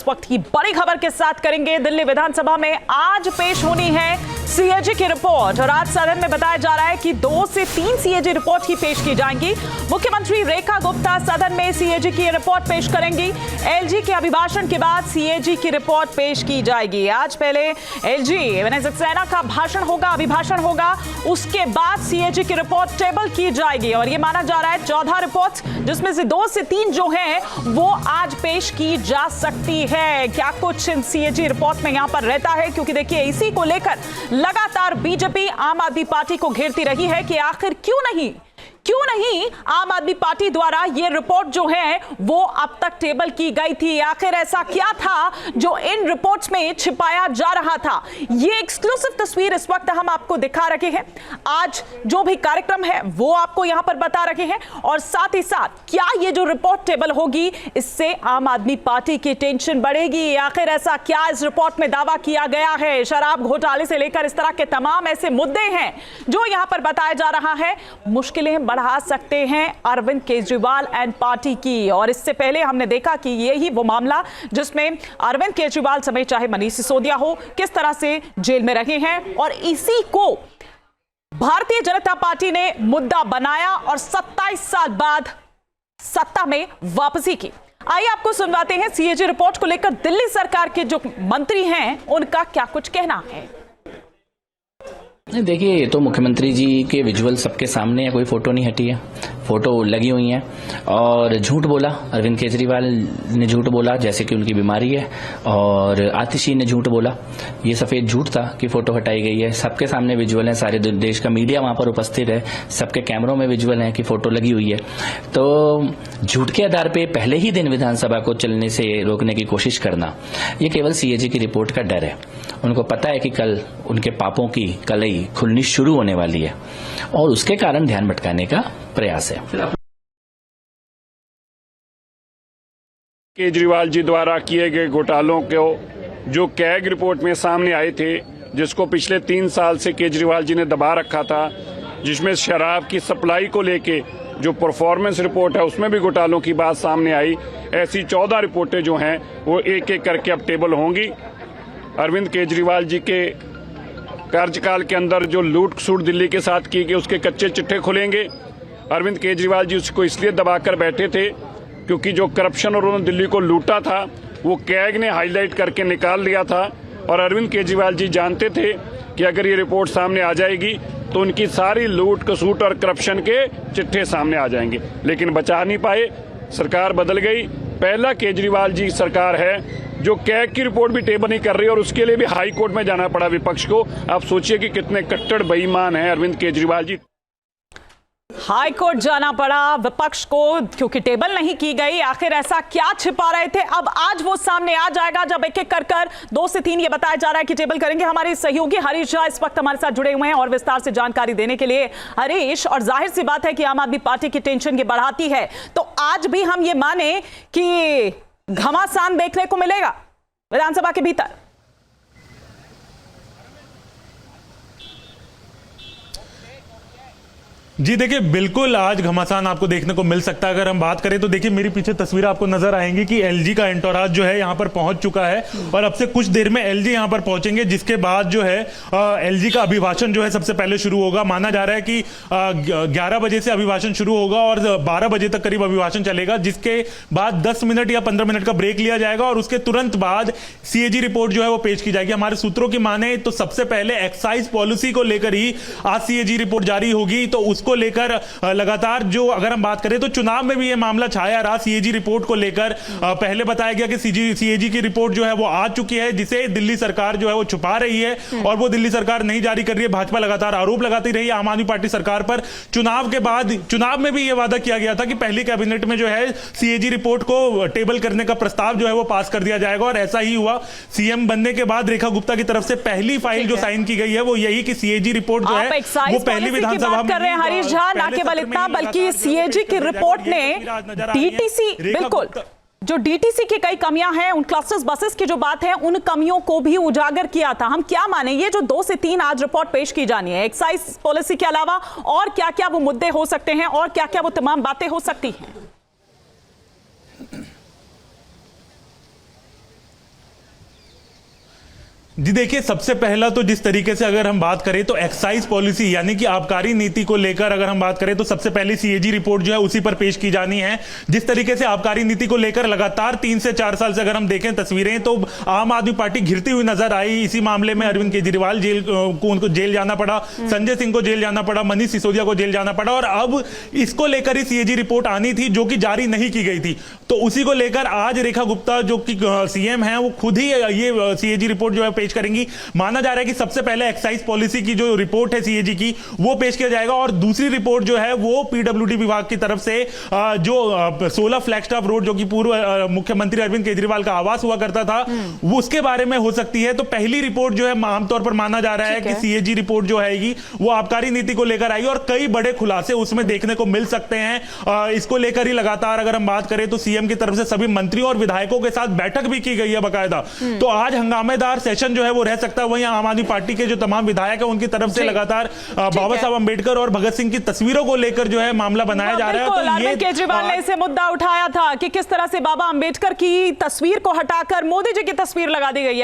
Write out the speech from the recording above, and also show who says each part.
Speaker 1: इस वक्त की बड़ी खबर के साथ करेंगे। दिल्ली विधानसभा में आज पेश होनी है सीएजी की रिपोर्ट और आज सदन में बताया जा रहा है कि 2 से 3 सीएजी रिपोर्ट ही पेश की जाएंगी। मुख्यमंत्री रेखा गुप्ता सदन में सीएजी की रिपोर्ट पेश करेंगी। एलजी के अभिभाषण के बाद सीएजी की रिपोर्ट पेश की जाएगी। आज पहले एलजी विनय सक्सेना का भाषण होगा, अभिभाषण होगा, उसके बाद सीएजी की रिपोर्ट टेबल की जाएगी और यह माना जा रहा है 14 रिपोर्ट, जिसमें से 2 से 3 जो हैं वो आज पेश की जा सकती है। क्या कुछ सीएजी रिपोर्ट में यहां पर रहता है, क्योंकि देखिए इसी को लेकर लगातार बीजेपी आम आदमी पार्टी को घेरती रही है कि आखिर क्यों नहीं आम आदमी पार्टी द्वारा ये रिपोर्ट जो है वो अब तक टेबल की गई थी। आखिर ऐसा क्या था जो इन रिपोर्ट्स में छिपाया जा रहा था। ये एक्सक्लूसिव तस्वीर इस वक्त हम आपको दिखा रहे हैं। आज जो भी कार्यक्रम है वो आपको यहां पर बता रहे हैं और साथ ही साथ क्या ये जो रिपोर्ट टेबल होगी इससे आम आदमी पार्टी की टेंशन बढ़ेगी। आखिर ऐसा क्या इस रिपोर्ट में दावा किया गया है। शराब घोटाले से लेकर इस तरह के तमाम ऐसे मुद्दे हैं जो यहां पर बताया जा रहा है मुश्किलें बढ़ा सकते हैं अरविंद केजरीवाल एंड पार्टी की। और इससे पहले हमने देखा कि यही वो मामला जिसमें अरविंद केजरीवाल समेत चाहे मनीष सिसोदिया हो किस तरह से जेल में रहे हैं और इसी को भारतीय जनता पार्टी ने मुद्दा बनाया और 27 साल बाद सत्ता में वापसी की। आइए आपको सुनवाते हैं सीएजी रिपोर्ट को लेकर दिल्ली सरकार के जो मंत्री हैं उनका क्या कुछ कहना है।
Speaker 2: देखिए, ये तो मुख्यमंत्री जी के विजुअल सबके सामने है, कोई फोटो नहीं हटी है, फोटो लगी हुई है और झूठ बोला। अरविंद केजरीवाल ने झूठ बोला जैसे कि उनकी बीमारी है और आतिशी ने झूठ बोला। ये सफेद झूठ था कि फोटो हटाई गई है। सबके सामने विजुअल है, सारे देश का मीडिया वहां पर उपस्थित है, सबके कैमरों में विजुअल है कि फोटो लगी हुई है। तो झूठ के आधार पे पहले ही दिन विधानसभा को चलने से रोकने की कोशिश करना, ये केवल सीएजी की रिपोर्ट का डर है। उनको पता है कि कल उनके पापों की कलई खुलनी शुरू होने वाली है और उसके कारण ध्यान भटकाने का प्रयास है।
Speaker 3: केजरीवाल जी द्वारा किए गए घोटालों को जो कैग रिपोर्ट में सामने आए थे, जिसको पिछले 3 साल से केजरीवाल जी ने दबा रखा था, जिसमें शराब की सप्लाई को लेके जो परफॉर्मेंस रिपोर्ट है उसमें भी घोटालों की बात सामने आई। ऐसी 14 रिपोर्टें जो हैं वो एक एक करके अब टेबल होंगी। अरविंद केजरीवाल जी के कार्यकाल के अंदर जो लूट सूट दिल्ली के साथ की गई उसके कच्चे चिट्ठे खुलेंगे। अरविंद केजरीवाल जी उसको इसलिए दबाकर बैठे थे क्योंकि जो करप्शन और उन्होंने दिल्ली को लूटा था वो कैग ने हाईलाइट करके निकाल लिया था और अरविंद केजरीवाल जी जानते थे कि अगर ये रिपोर्ट सामने आ जाएगी तो उनकी सारी लूट कसूट और करप्शन के चिट्ठे सामने आ जाएंगे, लेकिन बचा नहीं पाए। सरकार बदल गई। पहला केजरीवाल जी सरकार है जो कैग की रिपोर्ट भी टेबल नहीं कर रही और उसके लिए भी हाई कोर्ट में जाना पड़ा विपक्ष को। आप सोचिए कि कितने कट्टर बेईमान हैं अरविंद केजरीवाल जी।
Speaker 1: हाई कोर्ट जाना पड़ा विपक्ष को क्योंकि टेबल नहीं की गई। आखिर ऐसा क्या छिपा रहे थे, अब आज वो सामने आ जाएगा जब एक एक कर 2 से 3 ये बताया जा रहा है कि टेबल करेंगे। हमारे सहयोगी हरीश झा इस वक्त हमारे साथ जुड़े हुए हैं और विस्तार से जानकारी देने के लिए। हरीश, और जाहिर सी बात है कि आम आदमी पार्टी की टेंशन ये बढ़ाती है, तो आज भी हम ये माने कि घमासान देखने को मिलेगा विधानसभा के भीतर?
Speaker 4: जी देखिए, बिल्कुल आज घमासान आपको देखने को मिल सकता है। अगर हम बात करें तो देखिए मेरी पीछे तस्वीर आपको नजर आएंगी कि एलजी का एंटोराज जो है यहां पर पहुंच चुका है और अब से कुछ देर में एलजी यहां पर पहुंचेंगे, जिसके बाद जो है एलजी का अभिभाषण जो है सबसे पहले शुरू होगा। माना जा रहा है कि 11 बजे से अभिभाषण शुरू होगा और 12 बजे तक करीब अभिभाषण चलेगा, जिसके बाद 10 मिनट या 15 मिनट का ब्रेक लिया जाएगा और उसके तुरंत बाद सीएजी रिपोर्ट जो है वो पेश की जाएगी। हमारे सूत्रों की माने तो सबसे पहले एक्साइज पॉलिसी को लेकर ही आज सीएजी रिपोर्ट जारी होगी। तो उसको लेकर लगातार जो अगर हम बात करें तो चुनाव में भी यह मामला छाया रहा। सीएजी रिपोर्ट को लेकर पहले बताया गया कि सीएजी की रिपोर्ट जो है वो आ चुकी है, जिसे दिल्ली सरकार जो है वो छुपा रही है और वो दिल्ली सरकार नहीं जारी कर रही है। भाजपा लगातार आरोप लगाती रही आम आदमी पार्टी सरकार पर। चुनाव के बाद चुनाव में भी यह वादा किया गया था कि पहली कैबिनेट में जो है सीएजी रिपोर्ट को टेबल करने का प्रस्ताव जो है वो पास कर दिया जाएगा और ऐसा ही हुआ। सीएम बनने के बाद रेखा गुप्ता की तरफ से पहली फाइल जो साइन की गई है वो यही कि सीएजी रिपोर्ट जो है वो पहली विधानसभा में कर रहे हैं।
Speaker 1: हरीश झा, ना केवल इतना बल्कि सीएजी की रिपोर्ट ने डीटीसी, बिल्कुल जो डीटीसी की कई कमियां हैं, उन क्लस्टर्स बसेस की जो बात है, उन कमियों को भी उजागर किया था। हम क्या माने ये जो 2 से 3 आज रिपोर्ट पेश की जानी है, एक्साइज पॉलिसी के अलावा और क्या क्या वो मुद्दे हो सकते हैं और क्या क्या वो तमाम बातें हो सकती हैं?
Speaker 4: जी देखिए, सबसे पहला तो जिस तरीके से अगर हम बात करें तो एक्साइज पॉलिसी यानी कि आबकारी नीति को लेकर अगर हम बात करें तो सबसे पहले सीएजी रिपोर्ट जो है उसी पर पेश की जानी है। जिस तरीके से आबकारी नीति को लेकर लगातार 3 से 4 साल से अगर हम देखें तस्वीरें तो आम आदमी पार्टी घिरती हुई नजर आई। इसी मामले में अरविंद केजरीवाल उनको जेल जाना पड़ा, संजय सिंह को जेल जाना पड़ा, मनीष सिसोदिया को जेल जाना पड़ा और अब इसको लेकर ही सीएजी रिपोर्ट आनी थी जो कि जारी नहीं की गई थी। तो उसी को लेकर आज रेखा गुप्ता जो कि सीएम है वो खुद ही ये सीएजी रिपोर्ट जो है पेश करेंगी। माना जा रहा है कि सबसे पहले एक्साइज पॉलिसी की जो रिपोर्ट है सीएजी की वो पेश किया जाएगा और दूसरी रिपोर्ट जो है वो पीडब्ल्यूडी विभाग की तरफ से जो 16 फ्लैगस्टॉफ रोड जो कि पूर्व मुख्यमंत्री अरविंद केजरीवाल का आवास हुआ करता था वो उसके बारे में हो सकती है। तो पहली रिपोर्ट जो है आमतौर पर माना जा रहा है कि सीएजी रिपोर्ट जो है वो आबकारी नीति को लेकर आएगी और कई बड़े खुलासे उसमें देखने को मिल सकते हैं। इसको लेकर ही लगातार अगर हम बात करें तो सीएम की तरफ से सभी मंत्रियों और विधायकों के साथ बैठक भी की गई है बाकायदा। तो आज हंगामेदार सेशन जो है वो रह सकता है। वहीं आम आदमी पार्टी के जो तमाम विधायक हैं उनकी तरफ से लगातार बाबा साहब अंबेडकर और भगत सिंह की तस्वीरों को लेकर जो है मामला बनाया जा रहा है। तो
Speaker 1: अरविंद केजरीवाल ने इसे मुद्दा उठाया था कि किस तरह से बाबा अंबेडकर की तस्वीर को हटाकर मोदी जी की तस्वीर लगा दी गई है।